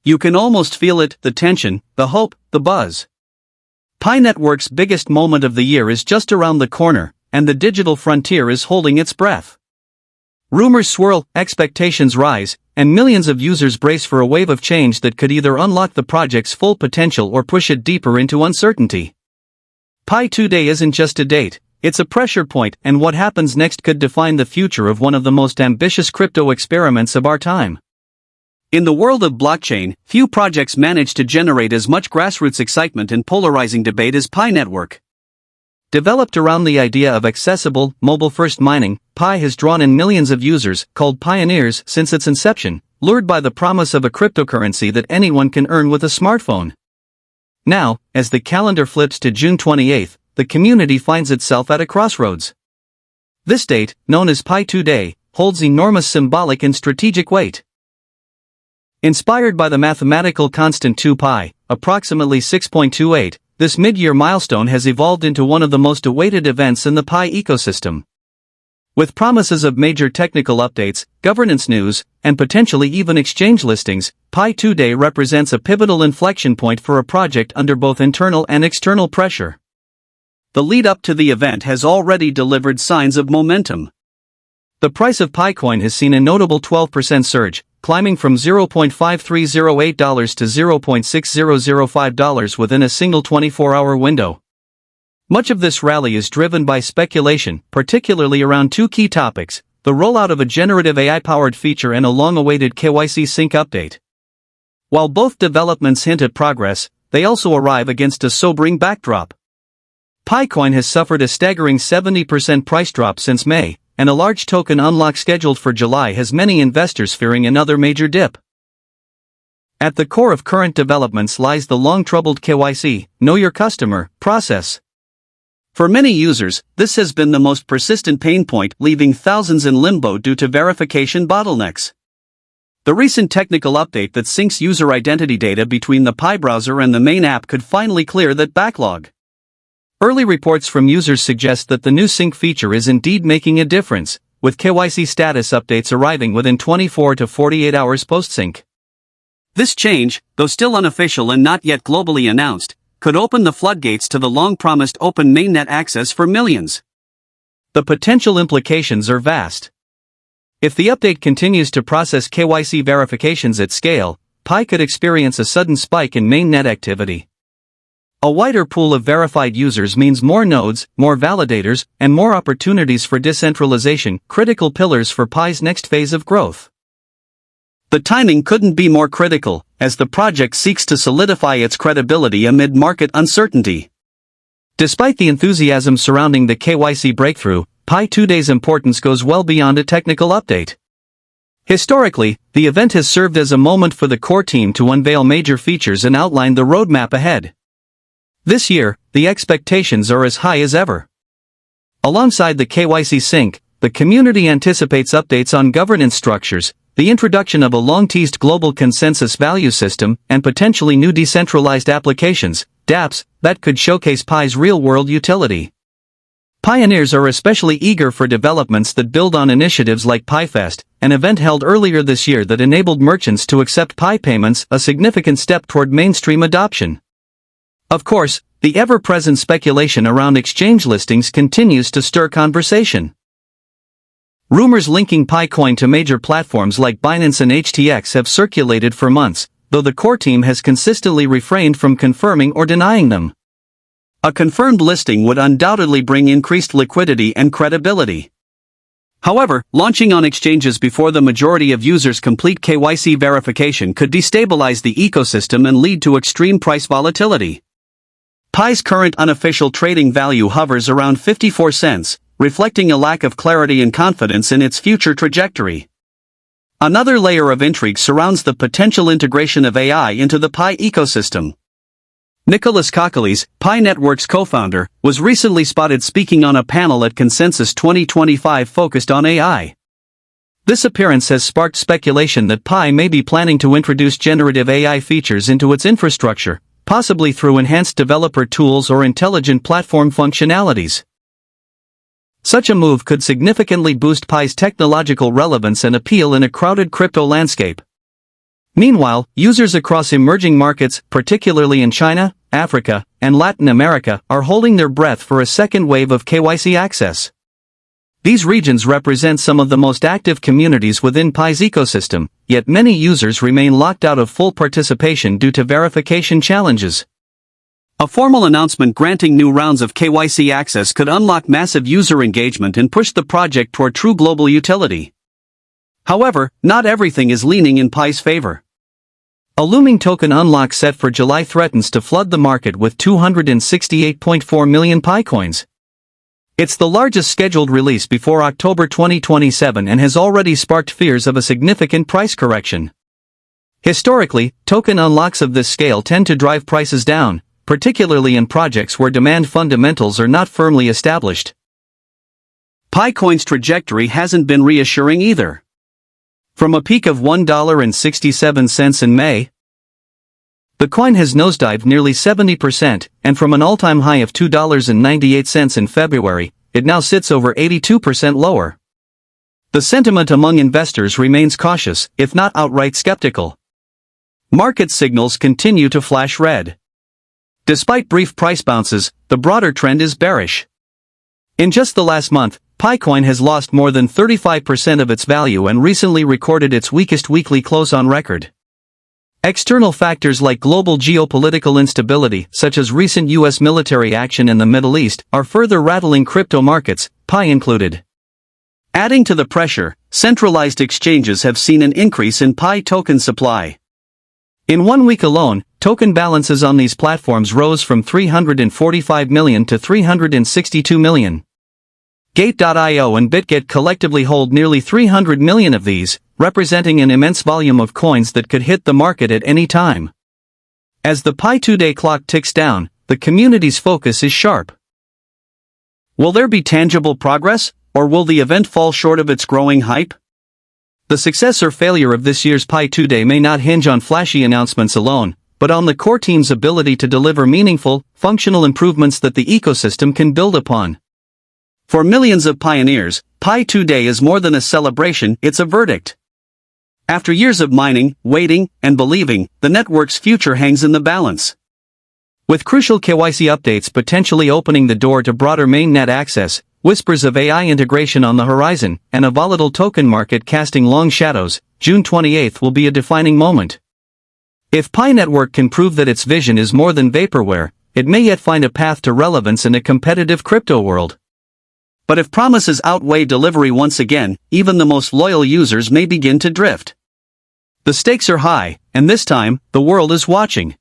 You can almost feel it, the tension, the hope, the buzz. Pi Network's biggest moment of the year is just around the corner, and the digital frontier is holding its breath. Rumors swirl, expectations rise, and millions of users brace for a wave of change that could either unlock the project's full potential or push it deeper into uncertainty. Pi 2 Day isn't just a date, it's a pressure point, and what happens next could define the future of one of the most ambitious crypto experiments of our time. In the world of blockchain, few projects manage to generate as much grassroots excitement and polarizing debate as Pi Network. Developed around the idea of accessible, mobile-first mining, Pi has drawn in millions of users, called pioneers, since its inception, lured by the promise of a cryptocurrency that anyone can earn with a smartphone. Now, as the calendar flips to June 28, the community finds itself at a crossroads. This date, known as Pi 2 Day, holds enormous symbolic and strategic weight. Inspired by the mathematical constant 2 pi, approximately 6.28, this mid-year milestone has evolved into one of the most awaited events in the Pi ecosystem. With promises of major technical updates, governance news, and potentially even exchange listings, Pi 2 Day represents a pivotal inflection point for a project under both internal and external pressure. The lead-up to the event has already delivered signs of momentum. The price of Pi coin has seen a notable 12% surge, climbing from $0.5308 to $0.6005 within a single 24-hour window. Much of this rally is driven by speculation, particularly around two key topics: the rollout of a generative AI-powered feature and a long-awaited KYC sync update. While both developments hint at progress, they also arrive against a sobering backdrop. Pi coin has suffered a staggering 70% price drop since May, and a large token unlock scheduled for July has many investors fearing another major dip. At the core of current developments lies the long-troubled KYC, Know Your Customer, process. For many users, this has been the most persistent pain point, leaving thousands in limbo due to verification bottlenecks. The recent technical update that syncs user identity data between the Pi browser and the main app could finally clear that backlog. Early reports from users suggest that the new sync feature is indeed making a difference, with KYC status updates arriving within 24 to 48 hours post-sync. This change, though still unofficial and not yet globally announced, could open the floodgates to the long-promised open mainnet access for millions. The potential implications are vast. If the update continues to process KYC verifications at scale, Pi could experience a sudden spike in mainnet activity. A wider pool of verified users means more nodes, more validators, and more opportunities for decentralization, critical pillars for Pi's next phase of growth. The timing couldn't be more critical, as the project seeks to solidify its credibility amid market uncertainty. Despite the enthusiasm surrounding the KYC breakthrough, Pi 2 Day's importance goes well beyond a technical update. Historically, the event has served as a moment for the core team to unveil major features and outline the roadmap ahead. This year, the expectations are as high as ever. Alongside the KYC sync, the community anticipates updates on governance structures, the introduction of a long-teased global consensus value system, and potentially new decentralized applications, dApps, that could showcase Pi's real-world utility. Pioneers are especially eager for developments that build on initiatives like PiFest, an event held earlier this year that enabled merchants to accept Pi payments, a significant step toward mainstream adoption. Of course, the ever-present speculation around exchange listings continues to stir conversation. Rumors linking Pi coin to major platforms like Binance and HTX have circulated for months, though the core team has consistently refrained from confirming or denying them. A confirmed listing would undoubtedly bring increased liquidity and credibility. However, launching on exchanges before the majority of users complete KYC verification could destabilize the ecosystem and lead to extreme price volatility. Pi's current unofficial trading value hovers around 54 cents, reflecting a lack of clarity and confidence in its future trajectory. Another layer of intrigue surrounds the potential integration of AI into the Pi ecosystem. Nicholas Kokkelis, Pi Network's co-founder, was recently spotted speaking on a panel at Consensus 2025 focused on AI. This appearance has sparked speculation that Pi may be planning to introduce generative AI features into its infrastructure, possibly through enhanced developer tools or intelligent platform functionalities. Such a move could significantly boost Pi's technological relevance and appeal in a crowded crypto landscape. Meanwhile, users across emerging markets, particularly in China, Africa, and Latin America, are holding their breath for a second wave of KYC access. These regions represent some of the most active communities within Pi's ecosystem, yet many users remain locked out of full participation due to verification challenges. A formal announcement granting new rounds of KYC access could unlock massive user engagement and push the project toward true global utility. However, not everything is leaning in Pi's favor. A looming token unlock set for July threatens to flood the market with 268.4 million Pi coins. It's the largest scheduled release before October 2027 and has already sparked fears of a significant price correction. Historically, token unlocks of this scale tend to drive prices down, particularly in projects where demand fundamentals are not firmly established. Pi coin's trajectory hasn't been reassuring either. From a peak of $1.67 in May, the coin has nosedived nearly 70%, and from an all-time high of $2.98 in February, it now sits over 82% lower. The sentiment among investors remains cautious, if not outright skeptical. Market signals continue to flash red. Despite brief price bounces, the broader trend is bearish. In just the last month, Picoin has lost more than 35% of its value and recently recorded its weakest weekly close on record. External factors like global geopolitical instability, such as recent U.S. military action in the Middle East, are further rattling crypto markets, Pi included. Adding to the pressure, centralized exchanges have seen an increase in Pi token supply. In 1 week alone, token balances on these platforms rose from 345 million to 362 million. Gate.io and BitGet collectively hold nearly 300 million of these, representing an immense volume of coins that could hit the market at any time. As the Pi 2-day clock ticks down, the community's focus is sharp. Will there be tangible progress, or will the event fall short of its growing hype? The success or failure of this year's Pi 2-day may not hinge on flashy announcements alone, but on the core team's ability to deliver meaningful, functional improvements that the ecosystem can build upon. For millions of pioneers, Pi 2-day is more than a celebration, it's a verdict. After years of mining, waiting, and believing, the network's future hangs in the balance. With crucial KYC updates potentially opening the door to broader mainnet access, whispers of AI integration on the horizon, and a volatile token market casting long shadows, June 28 will be a defining moment. If Pi Network can prove that its vision is more than vaporware, it may yet find a path to relevance in a competitive crypto world. But if promises outweigh delivery once again, even the most loyal users may begin to drift. The stakes are high, and this time, the world is watching.